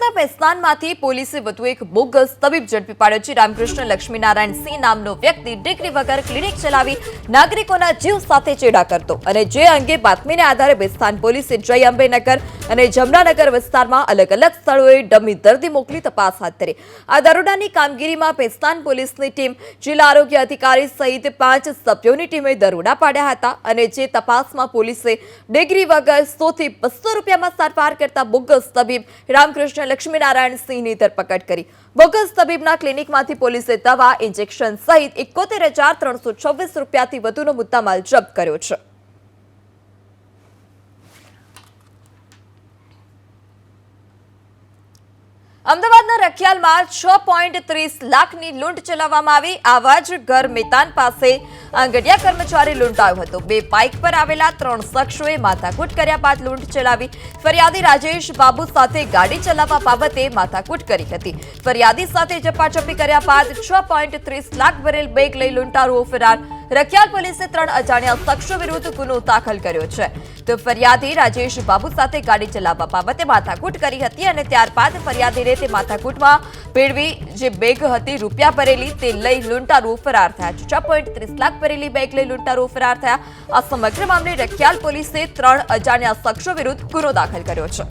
સુરતના પેસ્તાનમાંથી પોલીસે વધુ એક બોગસ તબીબ ઝડપી પાડ્યો છે। રામકૃષ્ણ લક્ષ્મીનારાયણ સિંહ નામનો વ્યક્તિ ડિગ્રી વગર ક્લિનિક ચલાવી નાગરિકોના જીવ સાથે ચેડા કરતો અને જે અંગે બાતમીને આધારે પેસ્તાન પોલીસે જય અંબેનગર અને જમનાનગર વિસ્તારમાં અલગ અલગ સ્થળોએ ડમી દર્દી મોકલી તપાસ હાથ ધરી। આ દરોડાની કામગીરીમાં પેસ્તાન પોલીસની ટીમ, જિલ્લા આરોગ્ય અધિકારી સહિત 5 સભ્યોની ટીમે દરોડા પાડ્યા હતા અને જે તપાસમાં પોલીસે ડિગ્રી વગર 100 થી 200 રૂપિયામાં સારવાર કરતા બોગસ તબીબ રામકૃષ્ણ લક્ષ્મીનારાયણ સિંહની ધરપકડ કરી। બોગસ તબીબના ક્લિનિકમાંથી પોલીસે દવા, ઇન્જેક્શન સહિત 71,326 રૂપિયાથી વધુનો મુદ્દામાલ જપ્ત કર્યો છે। અમદાવાદના રખિયાલમાં 6.30 લાખની લૂંટ ચલાવવામાં આવી। આવા જ ઘર મેતાન પાસે આંગડિયા કર્મચારી લૂંટાયો હતો। 2 બાઇક પર આવેલા 3 શખ્સોએ માથાકૂટ કર્યા બાદ લૂંટ ચલાવી। ફરિયાદી રાજેશ બાબુ સાથે ગાડી ચલાવવા બાબતે માથાકૂટ કરી હતી। ફરિયાદી સાથે ઝપાઝપી કર્યા બાદ 6.30 લાખ ભરેલ બેગ લઈ લૂંટારુઓ ફરાર। રખિયાલ પોલીસે 3 અજાણ્યા શખ્સો વિરુદ્ધ ગુનો દાખલ કર્યો છે। તો ફરિયાદી રાજેશ બાબુ સાથે ગાડી ચલાવવા બાબતે માથાકૂટ કરી હતી અને ત્યારબાદ ફરિયાદીને તે માથાકૂટમાં ભેળવી જે બેગ હતી રૂપિયા ભરેલી તે લઈ લૂંટારુઓ ફરાર થયા। 6.30 લાખ ભરેલી બેગ લઈ લૂંટારુઓ ફરાર થયા। આ સમગ્ર મામલે રખિયાલ પોલીસે 3 અજાણ્યા શખ્સો વિરુદ્ધ ગુનો દાખલ કર્યો છે।